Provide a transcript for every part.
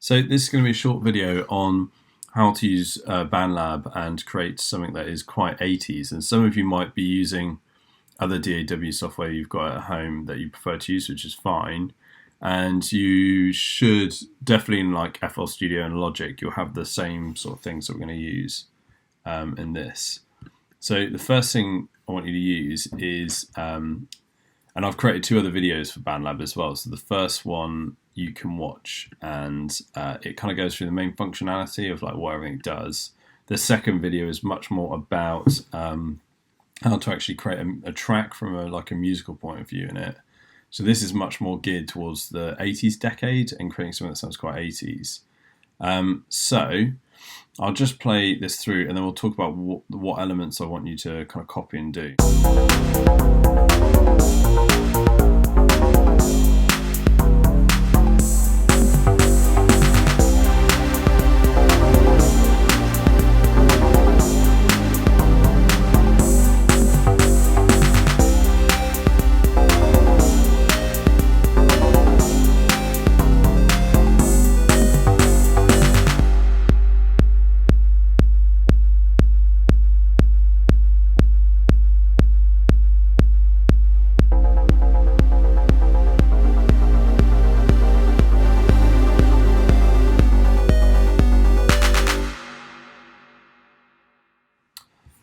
So this is going to be a short video on how to use BandLab and create something that is quite 80s. And some of you might be using other DAW software you've got at home that you prefer to use, which is fine. And you should definitely, in like FL Studio and Logic, you'll have the same sort of things that we're going to use in this. So the first thing I want you to use is, and I've created two other videos for BandLab as well. So the first one you can watch, and it kind of goes through the main functionality of like what everything does. The second video is much more about how to actually create a track from a musical point of view in it. So this is much more geared towards the 80s decade and creating something that sounds quite 80s. So I'll just play this through and then we'll talk about what elements I want you to kind of copy and do.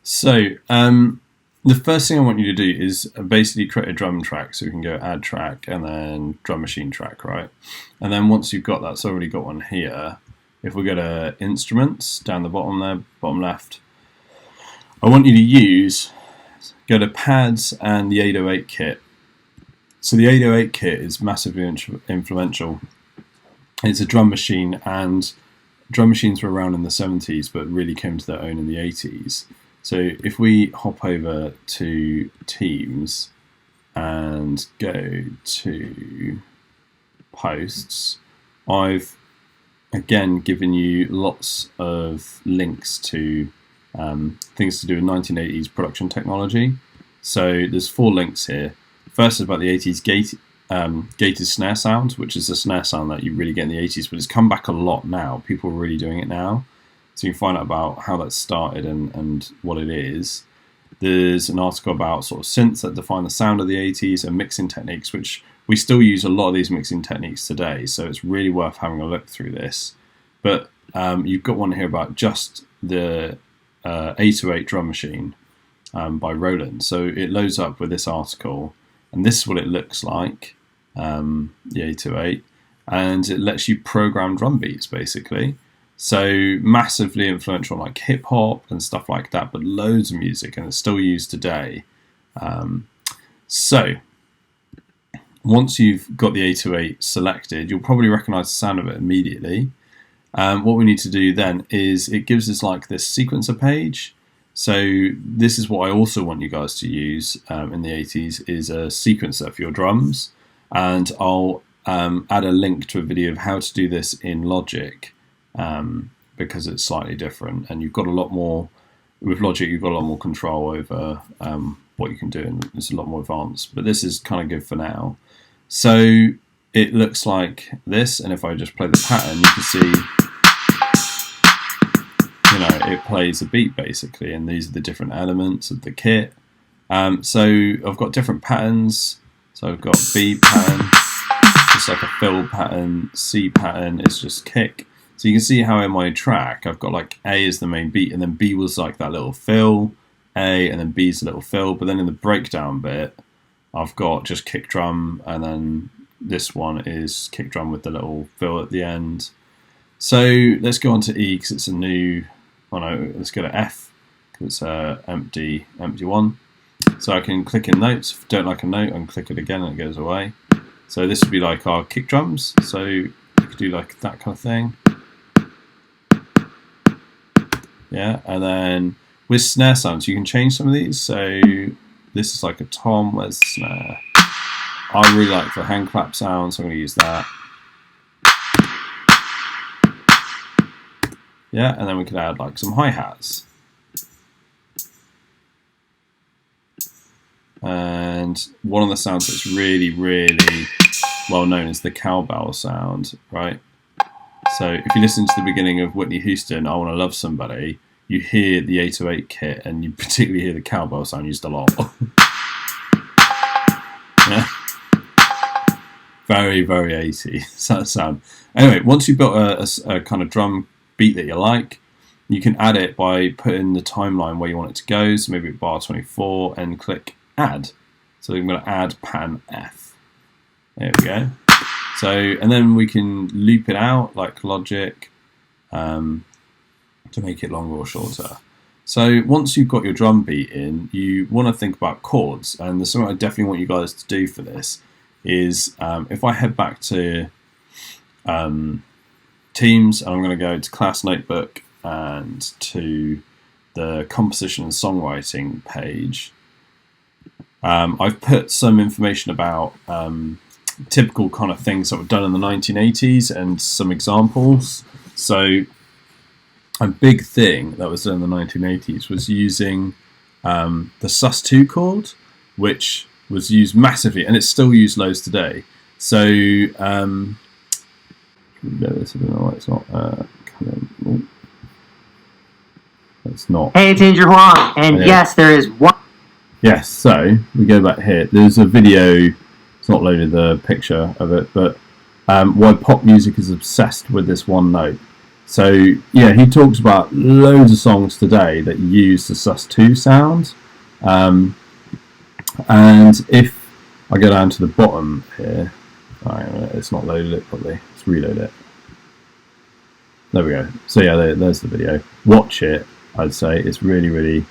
So the first thing I want you to do is basically create a drum track. So we can go add track and then drum machine track, right? And then once you've got that, so I've already got one here. If we go to instruments down the bottom there, bottom left, I want you to go to pads and the 808 kit. So the 808 kit is massively influential. It's a drum machine, and drum machines were around in the 70s but really came to their own in the 80s. So if we hop over to Teams and go to Posts, I've again given you lots of links to things to do with 1980s production technology. So there's 4 links here. First is about the 80s gated snare sound, which is a snare sound that you really get in the 80s, but it's come back a lot now. People are really doing it now. So you can find out about how that started and what it is. There's an article about sort of synths that define the sound of the 80s and mixing techniques, which we still use a lot of these mixing techniques today. So it's really worth having a look through this. But you've got one here about just the 808 drum machine by Roland. So it loads up with this article, and this is what it looks like, the 808. And it lets you program drum beats, basically. So massively influential on like hip hop and stuff like that, but loads of music, and it's still used today. So once you've got the 808 selected, you'll probably recognize the sound of it immediately. What we need to do then is it gives us like this sequencer page. So this is what I also want you guys to use in the 80s, is a sequencer for your drums. And I'll add a link to a video of how to do this in Logic. Because it's slightly different, and you've got a lot more with Logic. You've got a lot more control over what you can do, and it's a lot more advanced. But this is kind of good for now. So it looks like this, and if I just play the pattern, you can see, it plays a beat basically, and these are the different elements of the kit. So I've got different patterns. So I've got B pattern, just like a fill pattern. C pattern is just kick. So you can see how in my track I've got like A is the main beat, and then B was like that little fill, A, and then B's a little fill. But then in the breakdown bit, I've got just kick drum, and then this one is kick drum with the little fill at the end. So let's go on to E because it's a new. Oh no, let's go to F because it's empty one. So I can click in notes. If I don't like a note, I can click it again and it goes away. So this would be like our kick drums. So you could do like that kind of thing. Yeah, and then with snare sounds, you can change some of these. So this is like a tom. Where's the snare? I really like the hand clap sound, so I'm going to use that. Yeah, and then we could add like some hi-hats. And one of the sounds that's really, really well known is the cowbell sound, right? So if you listen to the beginning of Whitney Houston, I Want to Love Somebody, you hear the 808 kit, and you particularly hear the cowbell sound used a lot. Yeah. Very, very 80s, that sound. Anyway, once you've got a kind of drum beat that you like, you can add it by putting the timeline where you want it to go. So maybe at bar 24 and click add. So I'm going to add pan F. There we go. So, and then we can loop it out like Logic to make it longer or shorter. So once you've got your drum beat in, you want to think about chords. And there's something I definitely want you guys to do for this is if I head back to Teams, and I'm going to go to Class Notebook and to the composition and songwriting page, I've put some information about typical kind of things that were done in the 1980s and some examples. So a big thing that was done in the 1980s was using the sus2 chord, which was used massively, and it's still used loads today. So I don't know why it's not it's not. Hey, it's Andrew Huang, and yes, there is one. Yes, so we go back here. There's a video. It's not loaded the picture of it, but why pop music is obsessed with this one note. So yeah, he talks about loads of songs today that use the sus2 sound. And if I go down to the bottom here, it's not loaded it properly. Let's reload it. There we go. So yeah, there's the video. Watch it. I'd say it's really, really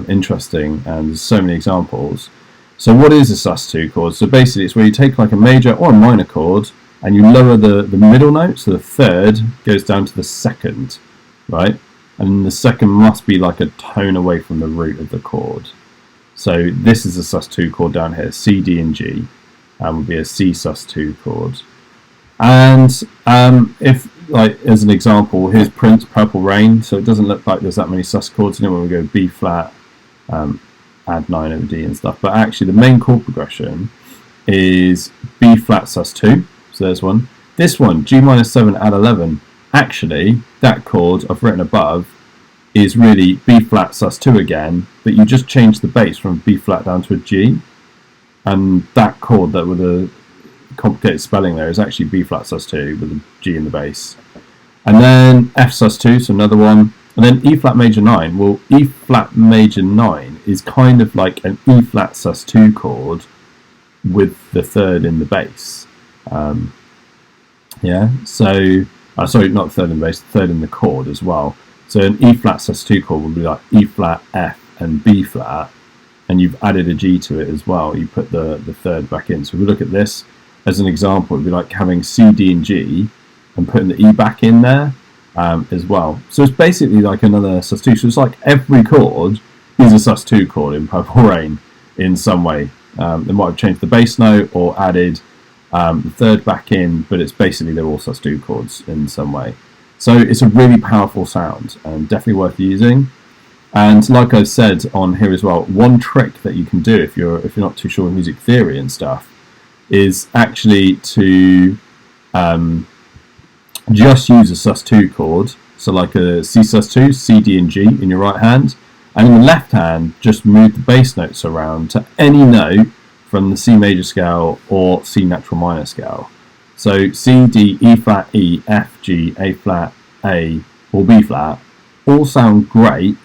interesting, and there's so many examples. So what is a sus2 chord? So basically it's where you take like a major or a minor chord and you lower the middle note, so the third goes down to the second, right? And the second must be like a tone away from the root of the chord. So this is a sus2 chord down here, C, D, and G, and would be a C sus2 chord. And if, like, as an example, here's Prince, Purple Rain. So it doesn't look like there's that many sus chords in it when we go B flat, add 9 over D and stuff. But actually the main chord progression is B flat sus2. So there's one. This one, G minus 7, add 11. Actually, that chord I've written above is really B flat sus2 again, but you just change the bass from B flat down to a G. And that chord that with a complicated spelling there is actually B flat sus2 with a G in the bass. And then F sus2, so another one. And then E flat major 9. Well, E flat major 9 is kind of like an E flat sus2 chord with the third in the bass. Yeah, so sorry, not the third in the bass, the third in the chord as well. So an E flat sus2 chord would be like E flat, F, and B flat, and you've added a G to it as well. You put the third back in. So if we look at this as an example, it'd be like having C, D, and G, and putting the E back in there as well. So it's basically like another sus2. So it's like every chord is a sus2 chord in Purple Rain in some way. They might have changed the bass note or added the third back in, but it's basically they're all sus2 chords in some way. So it's a really powerful sound and definitely worth using. And like I said on here as well, one trick that you can do if you're not too sure of music theory and stuff is actually to just use a sus2 chord. So like a C sus2, C, D, and G in your right hand, and in the left hand just move the bass notes around to any note from the C major scale or C natural minor scale. So C, D, E flat, E, F, G, A flat, A, or B flat all sound great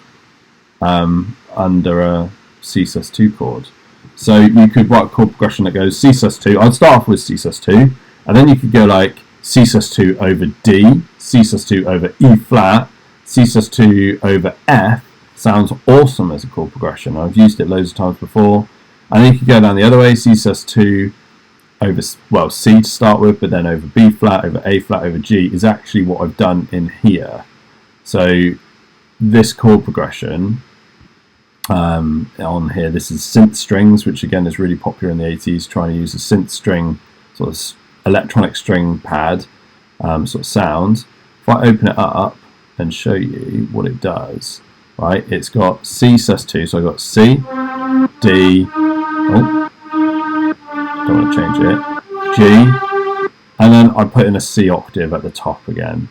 under a C sus2 chord. So you could write a chord progression that goes C sus2. I'd start off with C sus2, and then you could go like C sus2 over D, C sus2 over E flat, C sus2 over F. Sounds awesome as a chord progression. I've used it loads of times before. And then you could go down the other way, C sus2 over, well, C to start with, but then over B flat, over A flat, over G is actually what I've done in here. So this chord progression on here, this is synth strings, which again is really popular in the 80s, trying to use a synth string, sort of electronic string pad sort of sound. If I open it up and show you what it does, right, it's got C sus2, so I've got C, D, oh, don't want to change it, G, and then I put in a C octave at the top again,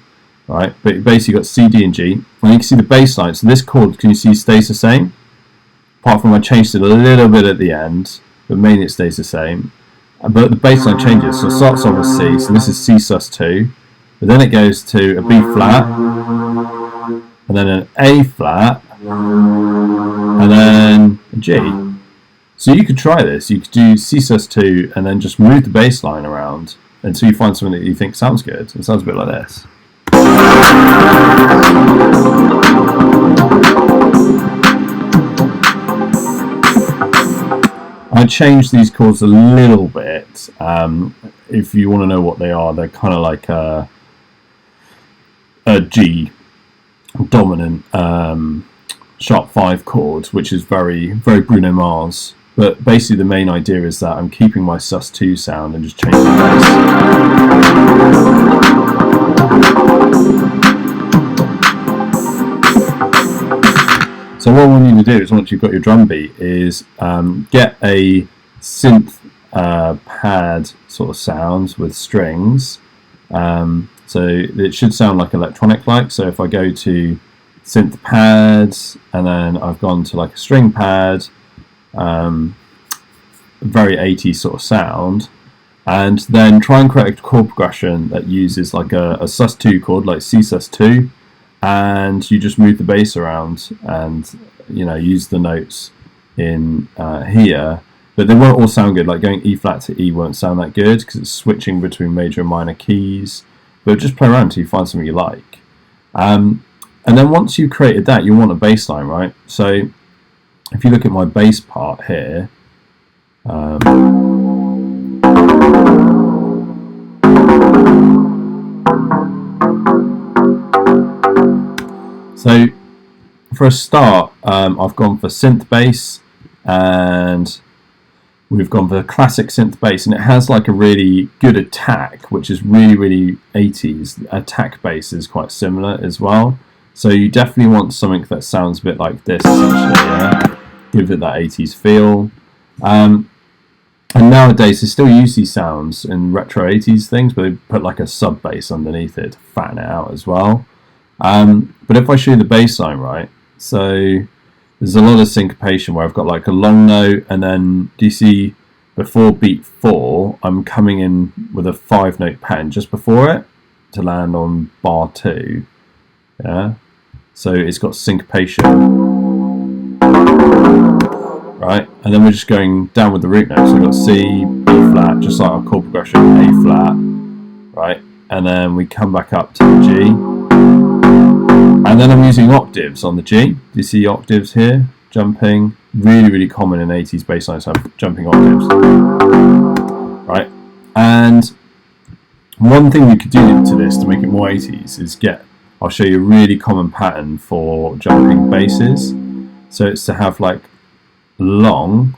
right? But basically got C, D, and G, and you can see the bass line. So this chord, can you see, stays the same? Apart from I changed it a little bit at the end, but mainly it stays the same. But the bass line changes, so it starts off with C, so this is C sus2, but then it goes to a B flat, and then an A flat, and then a G. So you could try this. You could do C sus2 and then just move the bass line around until you find something that you think sounds good. It sounds a bit like this. I changed these chords a little bit. If you want to know what they are, they're kind of like a G dominant sharp 5 chord, which is very, very Bruno Mars. But basically the main idea is that I'm keeping my sus2 sound and just changing the bass. So what I want you to do is, once you've got your drum beat, is get a synth pad sort of sound with strings. So it should sound like electronic-like. So if I go to synth pads and then I've gone to like a string pad, very 80s sort of sound, and then try and create a chord progression that uses like a sus2 chord, like C sus2, and you just move the bass around and, you know, use the notes in here, but they won't all sound good. Like going E flat to E won't sound that good because it's switching between major and minor keys, but just play around until you find something you like. And then once you've created that, you want a bass line, right? So if you look at my bass part here, so for a start, I've gone for synth bass, and we've gone for classic synth bass, and it has like a really good attack, which is really, really 80s. Attack bass is quite similar as well. So you definitely want something that sounds a bit like this, essentially, yeah? Give it that 80s feel. And nowadays they still use these sounds in retro 80s things, but they put like a sub bass underneath it to fatten it out as well. But if I show you the bass line, right, so there's a lot of syncopation where I've got like a long note, and then do you see before beat 4 I'm coming in with a 5-note pattern just before it to land on bar 2, yeah? So it's got syncopation, right? And then we're just going down with the root notes. So we've got C, B flat, just like our chord progression, A flat, right? And then we come back up to the G. And then I'm using octaves on the G. Do you see octaves here? Jumping. Really, really common in 80s bass lines have jumping octaves, right? And one thing we could do to this to make it more 80s is I'll show you a really common pattern for jumping basses. So it's to have like long,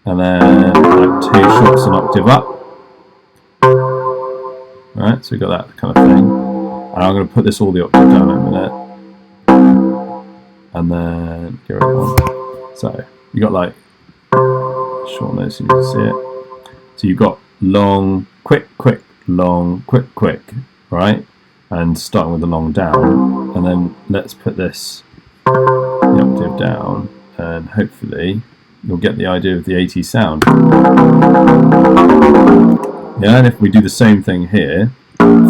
and then like 2 shorts an octave up. Right, so we've got that kind of thing. And I'm going to put this all the octave down in a minute. And then get rid of one. So you got like short notes, you can see it. So you've got long, quick, quick, long, quick, quick, right? And starting with the long down, and then let's put this the octave down, and hopefully you'll get the idea of the 80s sound. Yeah, and if we do the same thing here, do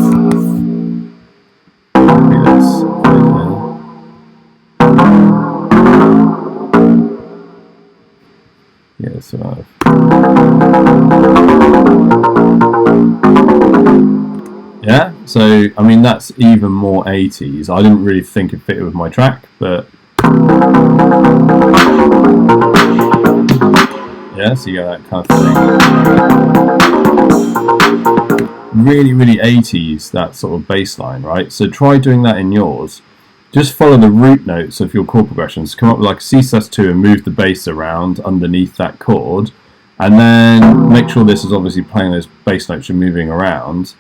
this. Yeah, so yeah, so I mean that's even more 80s. I didn't really think it fitted with my track, but yeah, so you got that kind of thing. Really, really 80s, that sort of bass line, right? So try doing that in yours. Just follow the root notes of your chord progressions. Come up with like C sus2 and move the bass around underneath that chord, and then make sure this is obviously playing those bass notes you're moving around.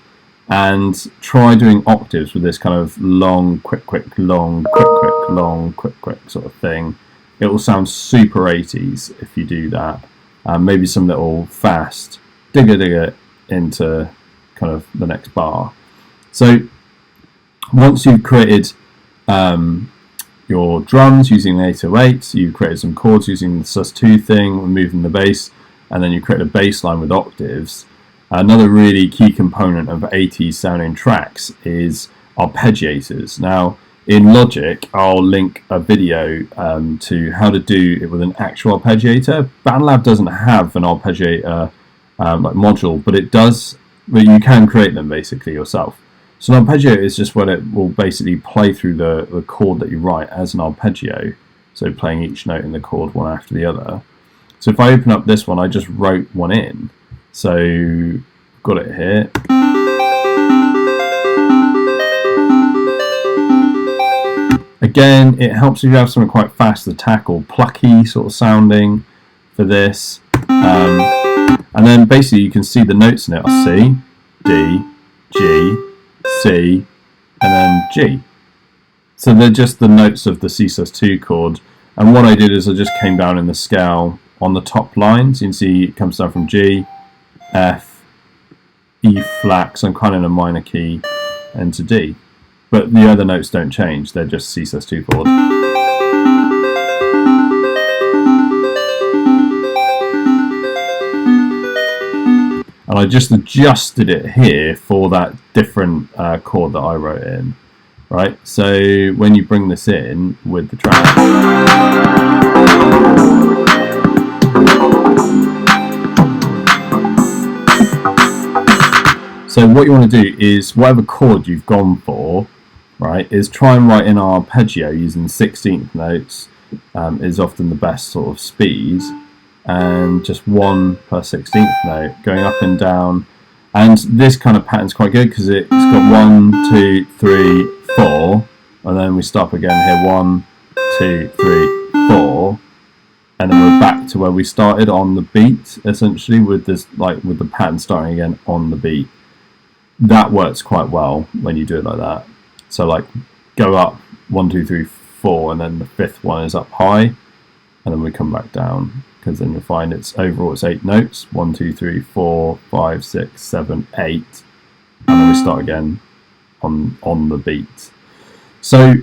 And try doing octaves with this kind of long, quick, quick, long, quick, quick, long, quick, quick sort of thing. It will sound super 80s if you do that. Maybe some little fast digger digger into kind of the next bar. So once you've created your drums using the 808, you've created some chords using the sus2 thing, removing the bass, and then you create a bass line with octaves. Another really key component of 80s sounding tracks is arpeggiators. Now, in Logic, I'll link a video to how to do it with an actual arpeggiator. BandLab doesn't have an arpeggiator like module, but it does. But you can create them basically yourself. So an arpeggiator is just when it will basically play through the chord that you write as an arpeggio. So playing each note in the chord one after the other. So if I open up this one, I just wrote one in. So got it here. Again, it helps if you have something quite fast to tackle, plucky sort of sounding for this. And then basically you can see the notes in it are C, D, G, C, and then G. So they're just the notes of the C sus2 chord. And what I did is I just came down in the scale on the top line. So you can see it comes down from G, F, E flat, so I'm kind of in a minor key, and to D. But the other notes don't change, they're just C sus2 chord. And I just adjusted it here for that different chord that I wrote in. Right, so when you bring this in with the track, so what you want to do is whatever chord you've gone for, right, is try and write in arpeggio using 16th notes is often the best sort of speed, and just 1 per 16th note going up and down. And this kind of pattern's quite good because it's got 1, 2, 3, 4, and then we stop again here, 1, 2, 3, 4, and then we're back to where we started on the beat, essentially, with this, like with the pattern starting again on the beat. That works quite well when you do it like that. So like go up 1, 2, 3, 4, and then the 5th one is up high, and then we come back down, because then you'll find it's overall it's 8 notes, 1, 2, 3, 4, 5, 6, 7, 8, and then we start again on the beat. So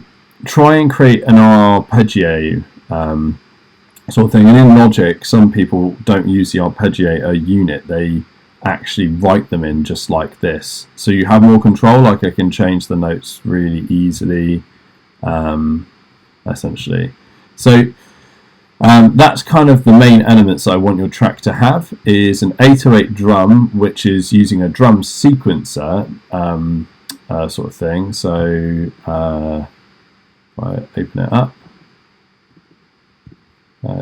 try and create an arpeggio sort of thing. And in Logic, some people don't use the arpeggiator unit, they actually write them in just like this, so you have more control. Like I can change the notes really easily, essentially. So that's kind of the main elements I want your track to have, is an 808 drum, which is using a drum sequencer sort of thing. So if I open it up,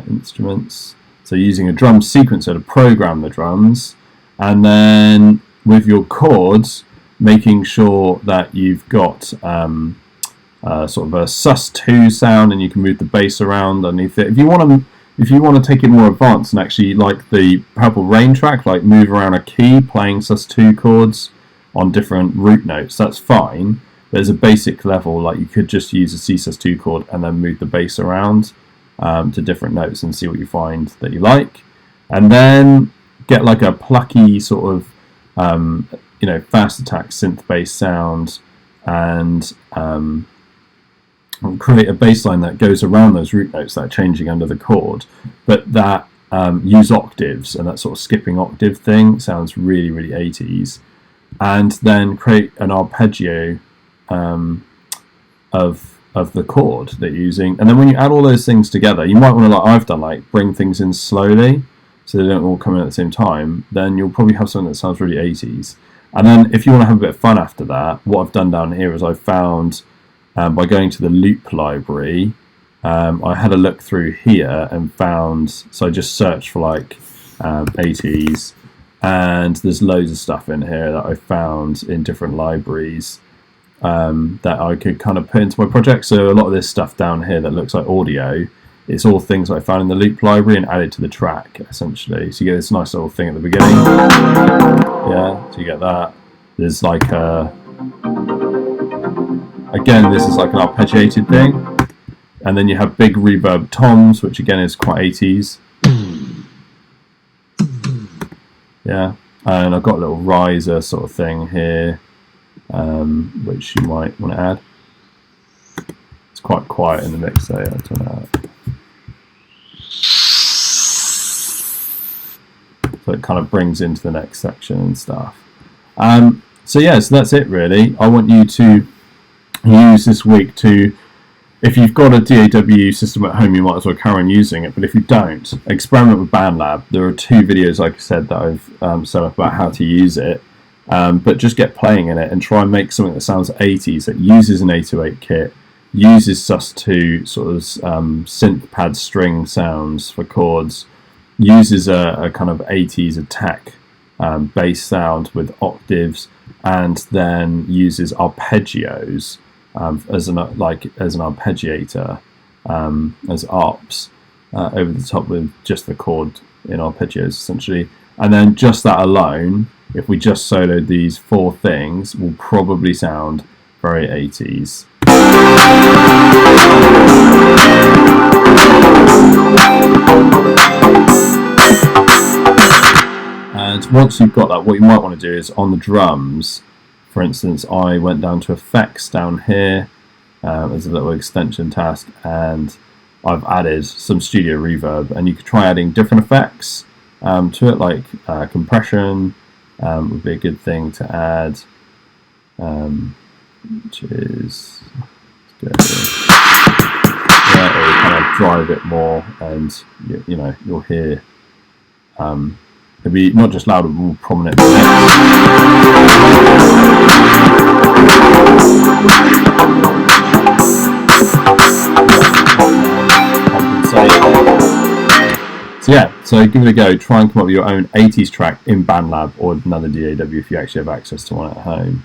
instruments, so using a drum sequencer to program the drums. And then with your chords, making sure that you've got sort of a sus2 sound, and you can move the bass around underneath it. If you want to take it more advanced and actually, like the Purple Rain track, like move around a key playing sus2 chords on different root notes, that's fine. There's a basic level, like you could just use a C sus2 chord and then move the bass around to different notes and see what you find that you like. And then get like a plucky sort of fast attack synth bass sound, and create a bass line that goes around those root notes that are changing under the chord, but that use octaves, and that sort of skipping octave thing sounds really, really 80s. And then create an arpeggio of the chord that you're using. And then when you add all those things together, you might want to, like I've done, like bring things in slowly so they don't all come in at the same time. Then you'll probably have something that sounds really 80s. And then if you want to have a bit of fun after that, what I've done down here is I've found, by going to the loop library, I had a look through here and found, so I just searched for like 80s, and there's loads of stuff in here that I found in different libraries that I could kind of put into my project. So a lot of this stuff down here that looks like audio, it's all things I found in the loop library and added to the track, essentially. So you get this nice little thing at the beginning. Yeah, so you get that. There's like again, this is like an arpeggiated thing. And then you have big reverb toms, which again is quite 80s. Yeah, and I've got a little riser sort of thing here, which you might want to add. It's quite quiet in the mix, so I'll turn it out. So it kind of brings into the next section and stuff. So yeah, so that's it really. I want you to use this week to, if you've got a DAW system at home, you might as well carry on using it, but if you don't, experiment with BandLab. There are 2 videos, like I said, that I've set up about how to use it, but just get playing in it and try and make something that sounds 80s, that uses an 808 kit, uses sus2 sort of synth pad string sounds for chords, uses a kind of 80s attack bass sound with octaves, and then uses arpeggios as an arpeggiator, as arps over the top with just the chord in arpeggios essentially. And then just that alone, if we just soloed these 4 things, will probably sound very 80s. And once you've got that, what you might want to do is on the drums, for instance, I went down to effects down here as a little extension task, and I've added some studio reverb, and you could try adding different effects to it, like compression would be a good thing to add, which is good. Yeah, it will kind of drive it more, and you know, you'll hear it'll be not just loud, but more prominent. So yeah, so give it a go. Try and come up with your own 80s track in BandLab or another DAW if you actually have access to one at home.